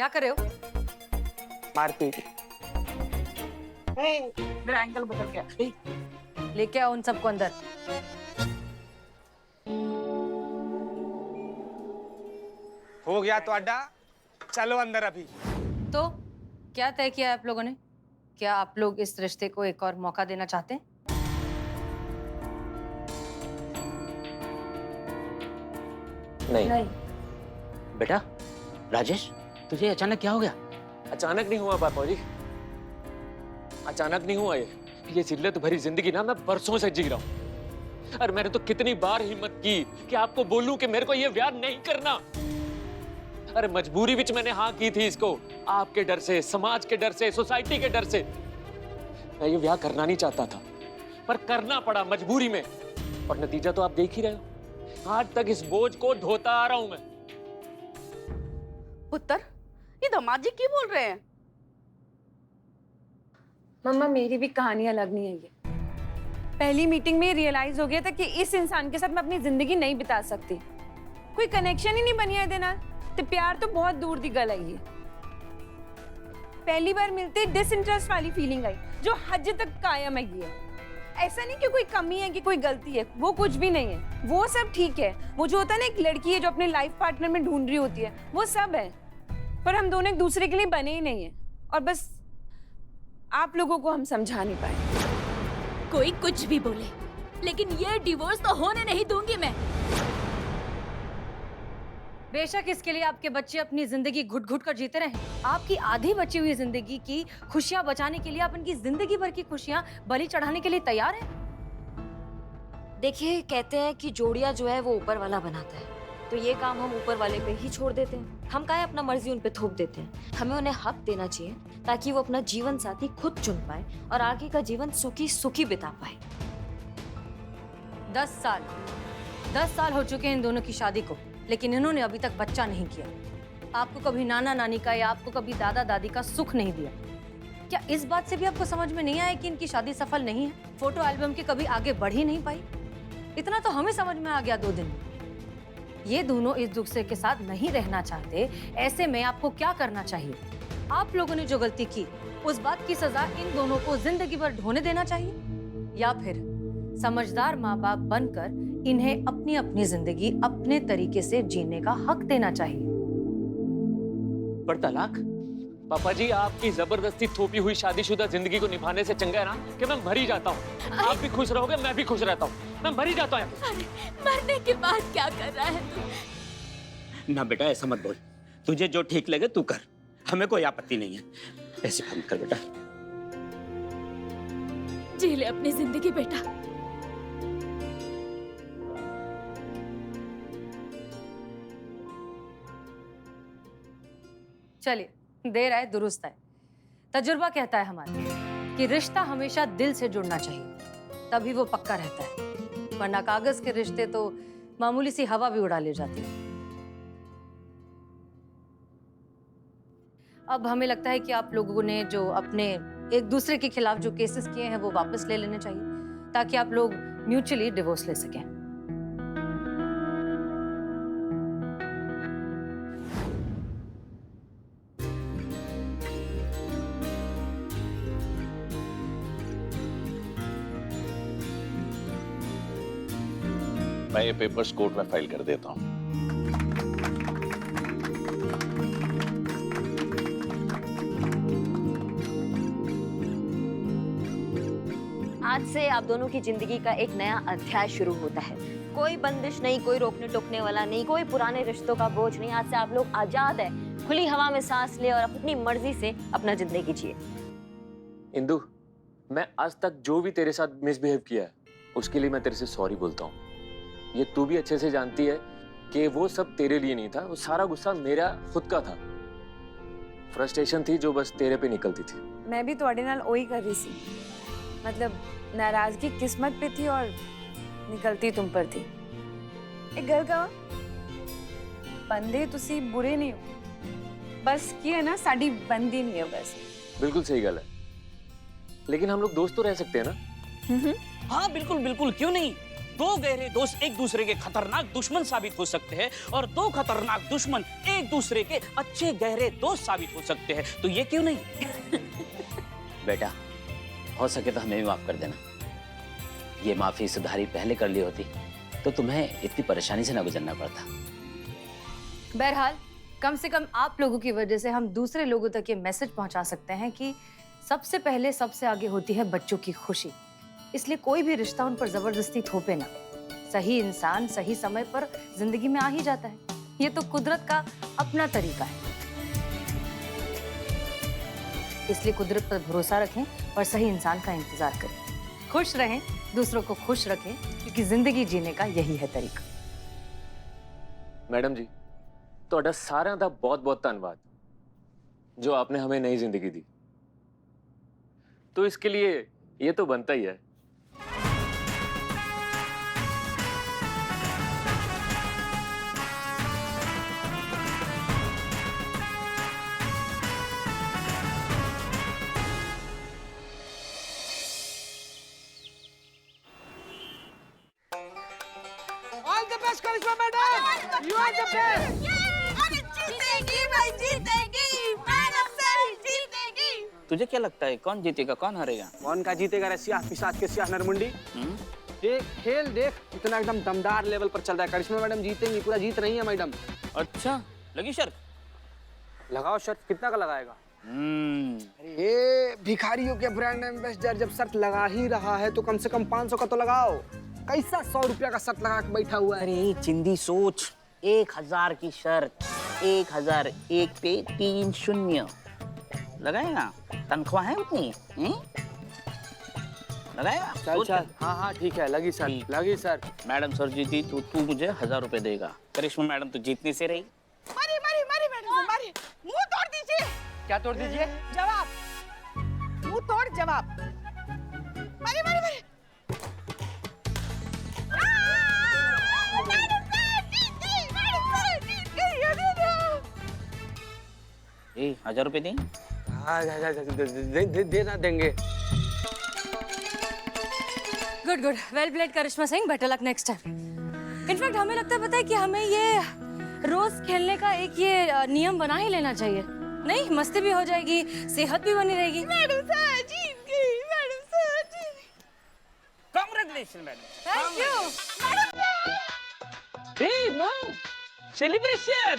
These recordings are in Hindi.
क्या कर रहे हो? मारपीट। मेरा एंगल बदल गया। लेके आओ उन सबको अंदर। हो गया तो अड्डा, चलो अंदर अभी। तो क्या तय किया है आप लोगों ने? क्या आप लोग इस रिश्ते को एक और मौका देना चाहते हैं? नहीं। बेटा राजेश, तुझे अचानक क्या हो गया? अचानक नहीं हुआ पापा जी, अचानक नहीं हुआ ये जिल्लत भरी जिंदगी ना मैं बरसों से जी रहा हूँ। और मैंने तो कितनी बार हिम्मत की कि आपको बोलूं कि मेरे को ये ब्याह नहीं करना। अरे मजबूरी विच मैंने हाँ की थी इसको, आपके डर से, समाज के डर से, सोसाइटी के डर से। मैं ये ब्याह करना नहीं चाहता था, पर करना पड़ा मजबूरी में। और नतीजा तो आप देख ही रहे हो, आज तक इस बोझ को ढोता आ रहा हूं मैं। पुत्र, ये दामाद जी क्यों बोल रहे हैं? मम्मा मेरी भी कहानी अलग नहीं है ये। पहली मीटिंग में रियलाइज हो गया था कि इस इंसान के साथ मैं अपनी जिंदगी नहीं बिता सकती। कोई कनेक्शन ही नहीं बनिया ਇਹਦੇ ਨਾਲ ਤੇ प्यार तो बहुत दूर दी गल आई है। पहली बार मिलते डिसइंटरेस्ट वाली फीलिंग आई जो हज तक कायम है। ये ऐसा नहीं कि कोई कमी है कि कोई गलती है, वो कुछ भी नहीं है, वो सब ठीक है। वो जो होता है ना एक लड़की है जो अपने लाइफ पार्टनर में ढूंढ रही होती है, वो सब है। पर हम दोनों एक दूसरे के लिए बने ही नहीं है और बस आप लोगों को हम समझा नहीं पाए। कोई कुछ भी बोले, लेकिन ये डिवोर्स तो होने नहीं दूंगी मैं। बेशक इसके लिए आपके बच्चे अपनी जिंदगी घुट घुट कर जीते रहे। आपकी आधी बची हुई जिंदगी की खुशियां बचाने के लिए आप इनकी जिंदगी भर की खुशियां बलि चढ़ाने के लिए तैयार हैं? देखिए, कहते हैं कि जोड़ियां जो है वो ऊपर वाला बनाता है, तो ये काम हम ऊपर वाले पे ही छोड़ देते हैं। हम काहे अपना मर्जी उन पे थोप देते हैं। हमें उन्हें हक देना चाहिए ताकि वो अपना जीवन साथी खुद चुन पाए और आगे का जीवन सुखी सुखी बिता पाए। 10 साल हो चुके हैं इन दोनों की शादी को, लेकिन इन्होंने अभी तक बच्चा नहीं किया। आपको कभी नाना नानी का या आपको कभी दादा दादी का सुख नहीं दिया। क्या इस बात से भी आपको समझ में नहीं आया कि इनकी शादी सफल नहीं है? फोटो एल्बम के कभी आगे बढ़ ही नहीं पाई। इतना तो हमें समझ में आ गया 2 दिन में। ये दोनों इस दुख से के साथ नहीं रहना चाहते। ऐसे में आपको क्या करना चाहिए? आप लोगों ने जो गलती की उस बात की सजा इन दोनों को जिंदगी भर ढोने देना चाहिए, या फिर समझदार माँ बाप बनकर इन्हें अपनी अपनी जिंदगी अपने तरीके से जीने का हक देना चाहिए। पर तलाक? पापा जी, आपकी जबरदस्ती थोपी हुई शादीशुदा जिंदगी को निभाने से चंगा है ना कि मैं मर ही जाता हूँ। आप भी खुश रहोगे, मैं भी खुश रहता हूँ। मैं मर ही जाता हूँ। अरे मरने के बाद क्या कर रहा है तू? ना बेटा ऐसा मत बोल, तुझे जो ठीक लगे तू कर, हमें कोई आपत्ति नहीं है। ऐसे काम कर बेटा। जी ले अपनी जिंदगी बेटा। चलिए, देर आए दुरुस्त आए। तजुर्बा कहता है हमारा कि रिश्ता हमेशा दिल से जुड़ना चाहिए, तभी वो पक्का रहता है। वरना कागज के रिश्ते तो मामूली सी हवा भी उड़ा ले जाती है। अब हमें लगता है कि आप लोगों ने जो अपने एक दूसरे के खिलाफ जो केसेस किए हैं वो वापस ले लेने चाहिए, ताकि आप लोग म्यूचुअली डिवोर्स ले सकें। मैं ये पेपर्स कोर्ट में फाइल कर देता हूँ। आज से आप दोनों की जिंदगी का एक नया अध्याय शुरू होता है। कोई बंदिश नहीं, कोई रोकने टोकने वाला नहीं, कोई पुराने रिश्तों का बोझ नहीं। आज से आप लोग आजाद है, खुली हवा में सांस ले और अपनी मर्जी से अपना जिंदगी जिए। इंदु, मैं आज तक जो भी तेरे साथ मिसबिहेव किया है उसके लिए मैं तेरे से सॉरी बोलता हूँ। ये तू भी अच्छे से जानती है कि वो सब तेरे लिए नहीं था, वो सारा गुस्सा मेरा खुद का था। फ्रस्ट्रेशन थी जो बस तेरे पे निकलती थी। मैं भी ਤੁਹਾਡੇ ਨਾਲ ਉਹੀ कर रही सी। मतलब नाराजगी किस्मत पे थी और निकलती तुम पर थी। एक गल कहो, बंदे तुसी बुरे नहीं हो, बस की है ना साड़ी बंदी नहीं है बस। बिल्कुल सही गल है, लेकिन हम लोग दोस्त तो रह सकते हैं ना? हाँ बिल्कुल बिल्कुल, क्यों नहीं। दो गहरे दोस्त एक दूसरे के खतरनाक दुश्मन साबित हो सकते हैं और दो खतरनाक दुश्मन एक दूसरे के अच्छे गहरे दोस्त साबित हो सकते हैं, तो ये क्यों नहीं? बेटा, हो सके तो हमें भी माफ कर देना। ये माफी सुधारी पहले कर ली होती तो तुम्हें इतनी परेशानी से ना गुजरना पड़ता। बहरहाल कम से कम आप लोगों की वजह से हम दूसरे लोगों तक ये मैसेज पहुंचा सकते हैं कि सबसे पहले सबसे आगे होती है बच्चों की खुशी। इसलिए कोई भी रिश्ता उन पर जबरदस्ती थोपे ना। सही इंसान सही समय पर जिंदगी में आ ही जाता है। ये तो कुदरत का अपना तरीका है। इसलिए कुदरत पर भरोसा रखें और सही इंसान का इंतजार करें। खुश रहें, दूसरों को खुश रखें, क्योंकि जिंदगी जीने का यही है तरीका। मैडम जी, ਤੁਹਾਡਾ ਸਾਰਿਆਂ ਦਾ बहुत-बहुत धन्यवाद जो आपने हमें नई जिंदगी दी। तो इसके लिए ये तो बनता ही है। All the best, Karishma madam. You are the best. जीतेगी भाई, जीतेगी मैडम सर, जीतेगी। तुझे क्या लगता है कौन जीतेगा कौन हारेगा? कौन का जीतेगा रे सियाह पिशाच के सियाह नरमुंडी? देख खेल देख, इतना एकदम दमदार लेवल पर चल रहा है। करिश्मा मैडम जीतेंगी, पूरा जीत रही है मैडम। अच्छा, लगी शर्त? लगाओ शर्त, कितना का लगाएगा? अरे ये भिखारियों के ब्रांड एम्बेसडर जब शर्त लगा ही रहा है तो कम से कम 500 का तो लगाओ। कैसा 100 रुपया का शर्त लगा के बैठा हुआ है? अरे चिंदी सोच, 1000 की शर्त, 1000, 1 पे 3 शून्य लगाएगा? तनख्वाह है उतनी? लगाएगा? चल चल, हाँ हाँ ठीक है, लगी सर, लगी सर। मैडम सर जीती तो तू मुझे 1000 रुपए देगा। करिश्मा मैडम तो जीतने से रही। मारी मारी मारी मैडम, मारी। मुंह तोड़ दीजिए। क्या तोड़ दीजिए? जवाब, मुंह तोड़ जवाब। मारी मारी मारी। ए, 1000 रुपए दें? हाँ, देना देंगे। Good good, well played Karishma Singh, better luck next time. In fact हमें लगता है, पता है कि हमें ये रोज खेलने का एक ये नियम बना ही लेना चाहिए। नहीं, मस्ती भी हो जाएगी, सेहत भी बनी रहेगी। मैडम सर जीत गई, मैडम सर जीत गई। Congratulation madam. Thank you. Hey no, celebration.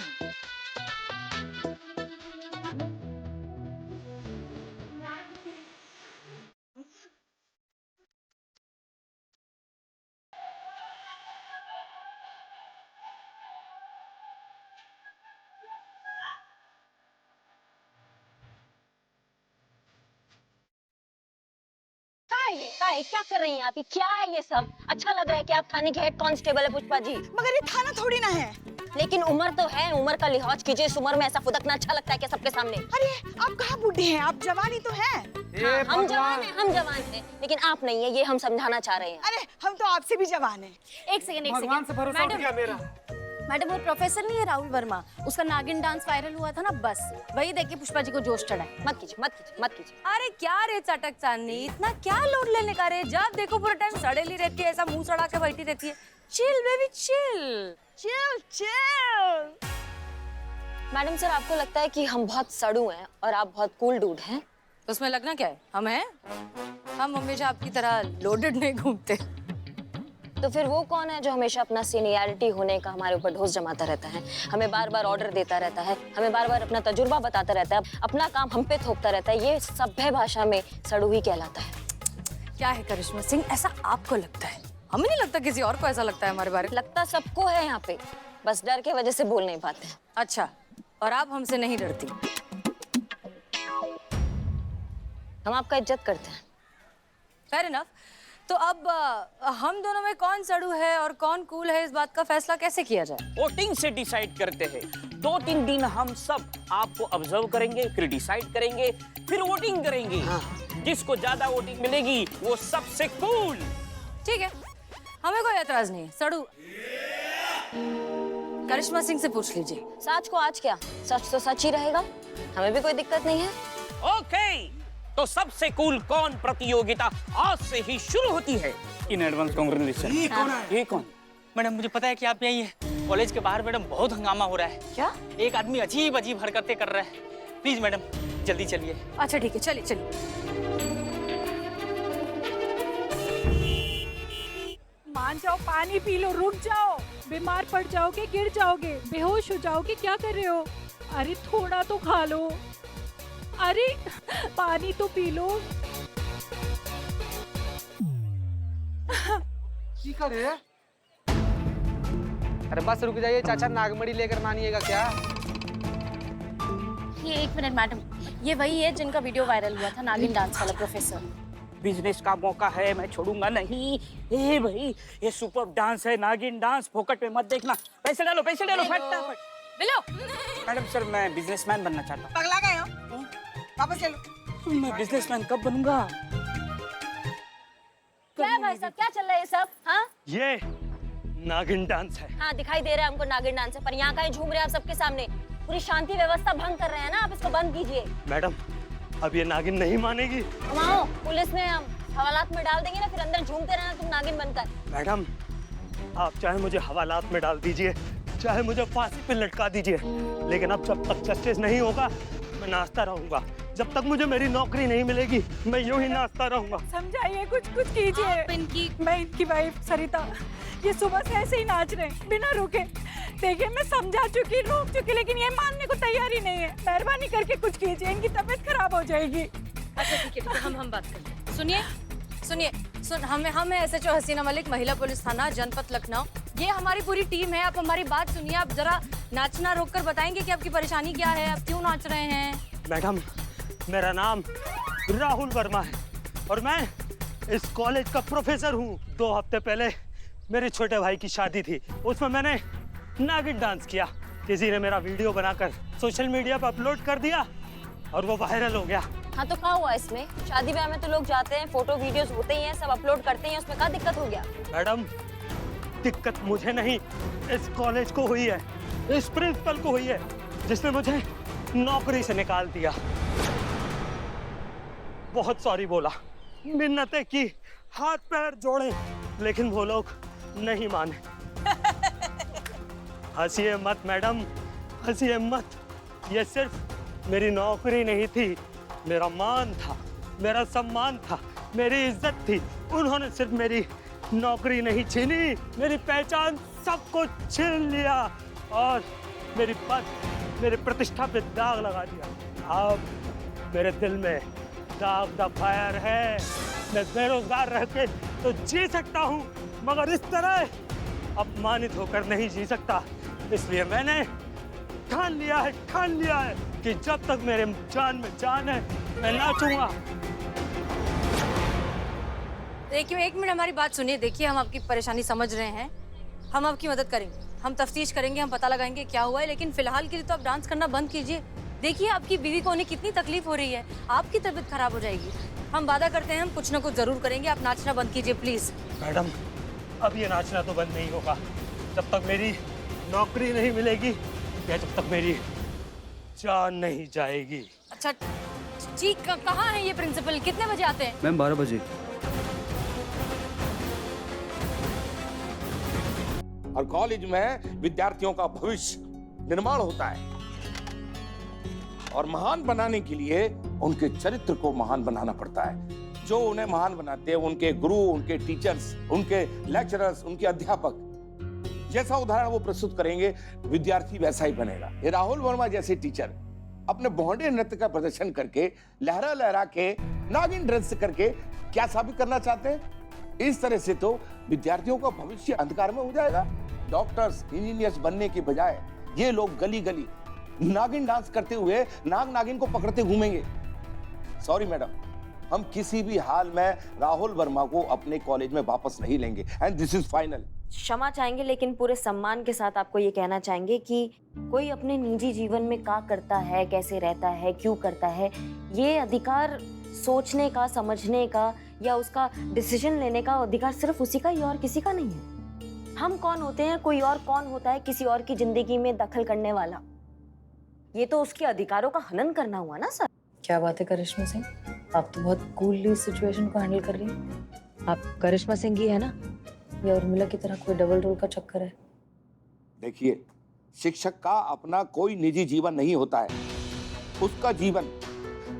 क्या कर रही हैं आप? ये क्या है ये सब? अच्छा लग रहा है कि आप थाने के हेड कांस्टेबल है पुष्पा जी, मगर ये थाना थोड़ी ना है। लेकिन उम्र तो है, उम्र का लिहाज कीजिए। इस उम्र में ऐसा फुदकना अच्छा लगता है क्या सबके सामने? अरे आप कहाँ बूढ़े हैं, आप जवान ही तो हैं। हाँ, हम जवान हैं, हम जवान हैं, लेकिन आप नहीं है, ये हम समझाना चाह रहे हैं। अरे हम तो आपसे भी जवान हैं। एक सेकंड, भगवान से भरोसा उठ गया मेरा। मैडम, वो प्रोफेसर नहीं है राहुल वर्मा, उसका नागिन डांस वायरल हुआ था ना, बस वही देख के पुष्पा जी को जोश चढ़ा है। मत कीजिए, मत कीजिए, मत कीजिए। अरे क्या रे चटक चांदनी, इतना क्या लोड लेने का रे? जब देखो पूरा टाइम सड़ेली रहती है, ऐसा मुंह सड़ा के बैठी रहती है। Chill baby chill chill chill. Madam sir, आपको लगता है कि हम बहुत सड़ू हैं और आप बहुत कूल डूड हैं? उसमें लगना क्या है, हम हैं। हम हमेशा आपकी तरह लोडेड नहीं घूमते। तो फिर वो कौन है जो हमेशा अपना सीनियरिटी होने का हमारे ऊपर ढोस जमाता रहता है, हमें बार बार ऑर्डर देता रहता है, हमें बार बार अपना तजुर्बा बताता रहता है, अपना काम हम पे थोपता रहता है? ये सभ्य भाषा में सड़ू ही कहलाता है। क्या है करिश्मा सिंह, ऐसा आपको लगता है? हमें नहीं लगता किसी और को ऐसा लगता है हमारे बारे में। लगता सबको है यहाँ पे, बस डर के वजह से बोल नहीं पाते हैं। अच्छा, और आप हमसे नहीं डरती? हम आपका इज्जत करते हैं। Fair enough. तो अब हम दोनों में कौन सड़ू है और कौन कूल है, इस बात का फैसला कैसे किया जाए? वोटिंग से डिसाइड करते हैं। 2-3 दिन हम सब आपको ऑब्जर्व करेंगे, फिर डिसाइड करेंगे, फिर वोटिंग करेंगे। जिसको ज्यादा वोटिंग मिलेगी वो सबसे कूल। ठीक है, हमें कोई एतराज नहीं है। सड़ू करिश्मा सिंह से पूछ लीजिए। सच को आज क्या, सच तो सच ही रहेगा, हमें भी कोई दिक्कत नहीं है। ओके, तो सबसे कूल कौन प्रतियोगिता आज से ही शुरू होती है। In advance congratulation. ये कौन है? ये कौन? मैडम मुझे पता है कि आप यही है। कॉलेज के बाहर मैडम बहुत हंगामा हो रहा है। क्या? एक आदमी अजीब अजीब हरकतें कर रहा है। प्लीज मैडम जल्दी चलिए। अच्छा ठीक है, चलिए चलिए। मान जाओ, पानी पी लो, रुक जाओ। बीमार पड़ जाओगे, गिर जाओगे, बेहोश हो जाओगे, क्या कर रहे हो? अरे थोड़ा तो खा लो। अरे पानी तो पी लो। की करे? अरे बस रुक जाइए चाचा, नागमणि लेकर मानिएगा क्या? ये 1 मिनट मैडम, ये वही है जिनका वीडियो वायरल हुआ था, नागिन डांस वाला प्रोफेसर। बिजनेस का मौका है, मैं छोड़ूंगा नहीं। ए भाई ये सुपर डांस है, नागिन डांस, फोकट में मत देखना। पैसे डालो फटाफट। बिलो, मैडम सर मैं बिजनेसमैन बनना चाहता पगला गए हो? वापस ले लो। हूँ। मैं बिजनेसमैन कब बनूंगा? क्या है भाई साहब, क्या चल रहा है ये सब? हाँ ये नागिन डांस है। हाँ दिखाई दे रहा है हमको नागिन डांस है, पर यहाँ कहीं झूम रहे हैं आप सबके सामने। पूरी शांति व्यवस्था भंग कर रहे हैं ना आप, इसको बंद कीजिए। मैडम अब ये नागिन नहीं मानेगी। घुमाओ, पुलिस में हम हवालात में डाल देंगे ना, फिर अंदर झूमते रहना तुम नागिन बनकर। मैडम आप चाहे मुझे हवालात में डाल दीजिए, चाहे मुझे फांसी पे लटका दीजिए, लेकिन अब जब तक जस्टिस नहीं होगा मैं नाचता रहूंगा। जब तक मुझे मेरी नौकरी नहीं मिलेगी मैं यूं ही नाचता रहूंगा। समझाइए, कुछ कीजिए। मैं इनकी वाइफ सरिता, ये सुबह से ऐसे ही नाच रहे हैं बिना रुके। देखिए मैं समझा चुकी, रोक चुकी, लेकिन ये मानने को तैयार ही नहीं है। मेहरबानी करके कुछ कीजिए, इनकी तबीयत खराब हो जाएगी। अच्छा ठीक है, हम बात करते हैं। सुनिए, हमें SHO हसीना मलिक, महिला पुलिस थाना, जनपद लखनऊ, ये हमारी पूरी टीम है। आप हमारी बात सुनिए, आप जरा नाचना रोककर बताएंगे कि आपकी परेशानी क्या है, आप क्यों नाच रहे हैं? मैडम मेरा नाम राहुल वर्मा है और मैं इस कॉलेज का प्रोफेसर हूँ। 2 हफ्ते पहले मेरे छोटे भाई की शादी थी, उसमें मैंने नागिन डांस किया। किसी ने मेरा वीडियो बनाकर सोशल मीडिया पर अपलोड कर दिया और वो वायरल हो गया। हाँ तो क्या हुआ इसमें? शादी ब्याह में तो लोग जाते हैं, फोटो वीडियोस होते ही हैं, सब अपलोड करते हैं, उसमें क्या दिक्कत हो गया? मैडम दिक्कत मुझे नहीं, इस कॉलेज को हुई है, इस प्रिंसिपल को हुई है, जिसने मुझे नौकरी से निकाल दिया। बहुत सॉरी बोला, मिन्नतें की, हाथ पैर जोड़े, लेकिन वो लोग नहीं माने। हंसिए मत मैडम, हंसिए मत। ये सिर्फ मेरी नौकरी नहीं थी, मेरा मान था, मेरा सम्मान था, मेरी इज्जत थी। उन्होंने सिर्फ मेरी नौकरी नहीं छीनी, मेरी पहचान सब कुछ छीन लिया और मेरी पद, मेरी प्रतिष्ठा पे दाग लगा दिया। अब मेरे दिल में दाग द फायर है। मैं बेरोजगार रह के तो जी सकता हूँ, मगर इस तरह अपमानित होकर नहीं जी सकता। इसलिए मैंने ठान लिया है कि जब तक मेरे जान में जान है मैं नाचूंगा। देखिए 1 मिनट हमारी बात सुनिए। देखिए हम आपकी परेशानी समझ रहे हैं, हम आपकी मदद करेंगे, हम तफ्तीश करेंगे, हम पता लगाएंगे क्या हुआ है, लेकिन फिलहाल के लिए तो आप डांस करना बंद कीजिए। देखिए आपकी बीवी को उन्हें कितनी तकलीफ हो रही है, आपकी तबीयत खराब हो जाएगी। हम वादा करते हैं हम कुछ ना कुछ जरूर करेंगे, आप नाचना बंद कीजिए प्लीज। मैडम अब ये नाचना तो बंद नहीं होगा जब तक मेरी नौकरी नहीं मिलेगी या जब तक मेरी जान नहीं जाएगी। अच्छा जी, कहाँ है ये प्रिंसिपल, कितने बजे आते हैं? मैम 12 बजे। और कॉलेज में विद्यार्थियों का भविष्य निर्माण होता है और महान बनाने के लिए उनके चरित्र को महान बनाना पड़ता है। जो उन्हें महान बनाते हैं उनके गुरु, उनके टीचर्स, उनके लेक्चरर्स, उनके अध्यापक। जैसा उदाहरण वो प्रस्तुत करेंगे विद्यार्थी वैसा ही बनेगा। ये राहुल वर्मा जैसे टीचर अपने भौंडे नृत्य का प्रदर्शन करके, लहरा लहरा के, नागिन नृत्य करके क्या साबित करना चाहते हैं? इस तरह से तो विद्यार्थियों का भविष्य अंधकार में हो जाएगा। डॉक्टर्स, इंजीनियर्स बनने के बजाय ये लोग गली गली नागिन डांस करते हुए नाग नागिन को पकड़ते घूमेंगे। सॉरी मैडम, हम किसी भी हाल में राहुल वर्मा को अपने कॉलेज में वापस नहीं लेंगे एंड दिस इज फाइनल। क्षमा चाहेंगे, लेकिन पूरे सम्मान के साथ आपको ये कहना चाहेंगे कि कोई अपने निजी जीवन में क्या करता है, कैसे रहता है, क्यों करता है, ये अधिकार सोचने का, समझने का या उसका डिसीजन लेने का अधिकार सिर्फ उसी का ही और किसी का नहीं है। हम कौन होते हैं, कोई और कौन होता है किसी और की जिंदगी में दखल करने वाला? ये तो उसके अधिकारों का हनन करना हुआ ना सर। क्या बात है करिश्मा सिंह, आप तो बहुत कूलली सिचुएशन को हैंडल कर रही हैं। आप करिश्मा सिंह ही है ना, या उर्मिला की तरह कोई डबल रोल का चक्कर है? देखिए, शिक्षक का अपना कोई निजी जीवन नहीं होता है। उसका जीवन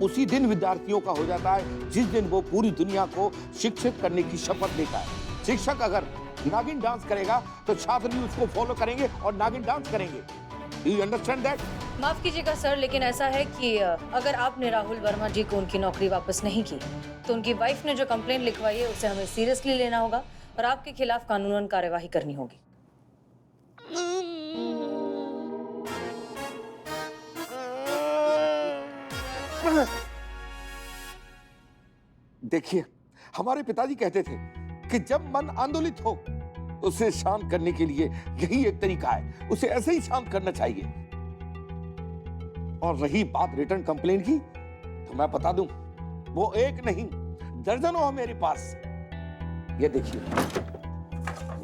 उसी दिन विद्यार्थियों का हो जाता है जिस दिन वो पूरी दुनिया को शिक्षित करने की शपथ लेता है। शिक्षक अगर नागिन डांस करेगा तो छात्र भी उसको फॉलो करेंगे और नागिन डांस करेंगे। Do you understand that? माफ कीजिएगा सर, लेकिन ऐसा है कि अगर आपने राहुल वर्मा जी को उनकी नौकरी वापस नहीं की तो उनकी वाइफ ने जो कंप्लेंट लिखवाई है उसे हमें सीरियसली लेना होगा और आपके खिलाफ कानूनन कार्यवाही करनी होगी। देखिए, हमारे पिताजी कहते थे कि जब मन आंदोलित हो उसे शांत करने के लिए यही एक तरीका है, उसे ऐसे ही शांत करना चाहिए। और रही बात रिटर्न कंप्लेंट की, तो मैं बता दूं, वो एक नहीं दर्जनों है मेरे पास। ये देखिए,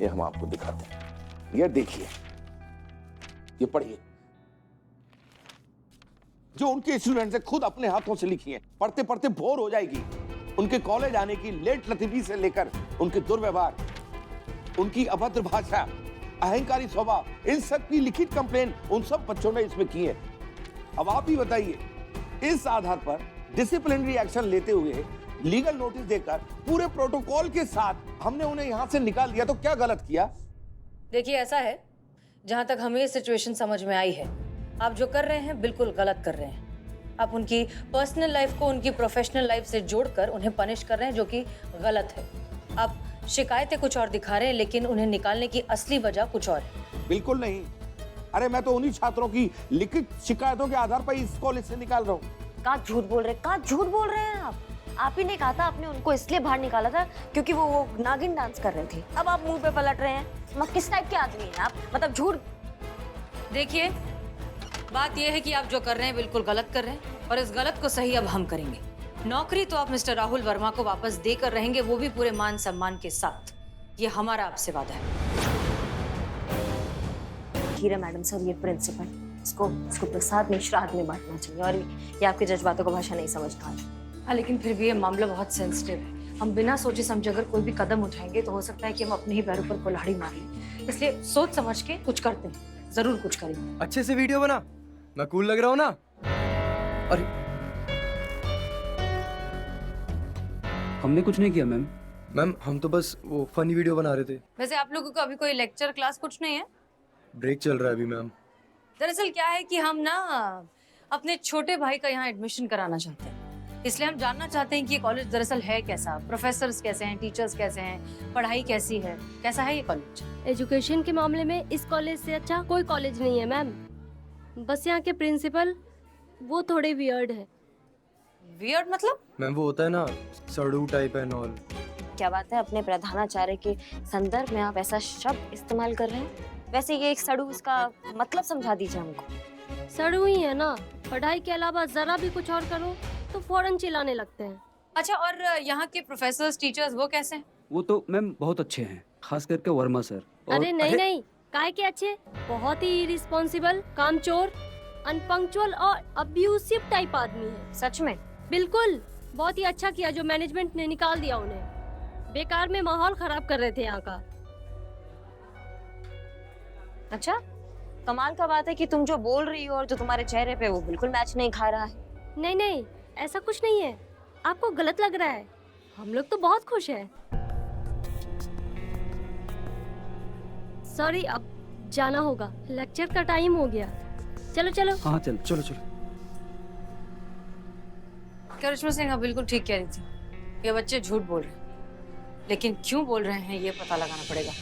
ये हम आपको दिखाते हैं। ये देखिए, ये पढ़िए, जो उनके स्टूडेंट्स ने खुद अपने हाथों से लिखी है। पढ़ते पढ़ते बोर हो जाएगी। उनके कॉलेज आने की लेट लतीफी से लेकर उनके दुर्व्यवहार, उनकी अभद्र भाषा, अहंकारी स्वभाव, इन सब की लिखित कंप्लेन उन सब बच्चों ने इसमें की है। अब आप ही बताइए, इस आधार पर डिसिप्लिनरी एक्शन लेते हुए लीगल नोटिस देकर पूरे प्रोटोकॉल के साथ हमने उन्हें यहां से निकाल दिया, तो क्या गलत किया? देखिए, ऐसा है, जहां तक हमें ये सिचुएशन समझ में आई है, आप जो कर रहे हैं बिल्कुल गलत कर रहे हैं। आप उनकी पर्सनल लाइफ को उनकी प्रोफेशनल लाइफ से जोड़कर उन्हें पनिश कर रहे हैं, जो कि गलत है। आप शिकायतें कुछ और दिखा रहे हैं, लेकिन उन्हें निकालने की असली वजह कुछ और है। बिल्कुल नहीं। अरे मैं तो उन्हीं छात्रों की लिखित शिकायतों के आधार पर इस कॉलेज से निकाल रहा हूँ। कहाँ झूठ बोल रहे, कहाँ झूठ बोल रहे हैं आप ही ने कहा था आपने उनको इसलिए बाहर निकाला था क्योंकि वो नागिन डांस कर रहे थे। अब आप मुंह पे पलट रहे हैं। किस टाइप के आदमी हैं आप? मतलब झूठ। देखिए, बात यह है कि आप जो कर रहे हैं बिल्कुल गलत कर रहे हैं और इस गलत को सही अब हम करेंगे। नौकरी तो आप मिस्टर राहुल वर्मा को वापस देकर रहेंगे, वो भी पूरे मान सम्मान के साथ। ये हमारा आपसे वादा है। हीरा मैडम सर, ये प्रिंसिपल, इसको प्रसाद में श्राद्ध में बांटना चाहिए और ये आपके जज्बातों को भाषा नहीं समझ पा रही। हाँ, लेकिन फिर भी ये मामला बहुत सेंसिटिव है। हम बिना सोचे समझे अगर कोई भी कदम उठाएंगे तो हो सकता है कि हम अपने ही पैरों पर कुल्हाड़ी मार लें। इसलिए सोच समझ के कुछ करते हैं, जरूर कुछ करेंगे। अच्छे से वीडियो बना, मैं कूल लग रहा हूँ ना? अरे हमने कुछ नहीं किया मैम। मैम, हम तो बस वो फनी वीडियो बना रहे थे। वैसे आप लोगों को अभी कोई लेक्चर क्लास कुछ नहीं है? ब्रेक चल रहा है अभी मैम। दरअसल क्या है कि हम ना अपने छोटे भाई का यहाँ एडमिशन कराना चाहते हैं, इसलिए हम जानना चाहते हैं कि ये कॉलेज दरअसल है कैसा, प्रोफेसर्स कैसे हैं, टीचर्स कैसे हैं, पढ़ाई कैसी है, कैसा है ये कॉलेज? एजुकेशन के मामले में इस कॉलेज से अच्छा कोई कॉलेज नहीं है मैम। बस यहाँ के प्रिंसिपल वो थोड़े वियर्ड है। वियर्ड मतलब? मैम, वो होता है ना, सड़ू टाइप एंड ऑल। क्या बात है, अपने प्रधानाचार्य के संदर्भ में आप ऐसा शब्द इस्तेमाल कर रहे हैं? वैसे ये एक सड़ू, इसका मतलब समझा दीजिए हमको। सड़ू ही है ना, पढ़ाई के अलावा जरा भी कुछ और करो तो फौरन चिल्लाने लगते हैं। अच्छा, और यहाँ के प्रोफेसर्स, टीचर्स वो कैसे हैं? वो तो मैम बहुत अच्छे हैं, खास करके वर्मा सर। अरे नहीं, काहे के अच्छे, बहुत ही इरिस्पॉन्सिबल, कामचोर, अनपंक्चुअल और अब्यूसिव टाइप आदमी है। सच में? बिल्कुल, बहुत ही अच्छा किया जो मैनेजमेंट ने निकाल दिया उन्हें। बेकार में माहौल खराब कर रहे थे यहाँ का। अच्छा, कमाल का बात है कि तुम जो बोल रही हो और जो तुम्हारे चेहरे पे वो बिल्कुल मैच नहीं खा रहा है। नहीं, ऐसा कुछ नहीं है, आपको गलत लग रहा है। हम लोग तो बहुत खुश हैं। सॉरी, अब जाना होगा, लेक्चर का टाइम हो गया। चलो। हाँ चलो। करिश्मा सिंह बिल्कुल ठीक कह रही थी, ये बच्चे झूठ बोल रहे हैं, लेकिन क्यों बोल रहे हैं ये पता लगाना पड़ेगा।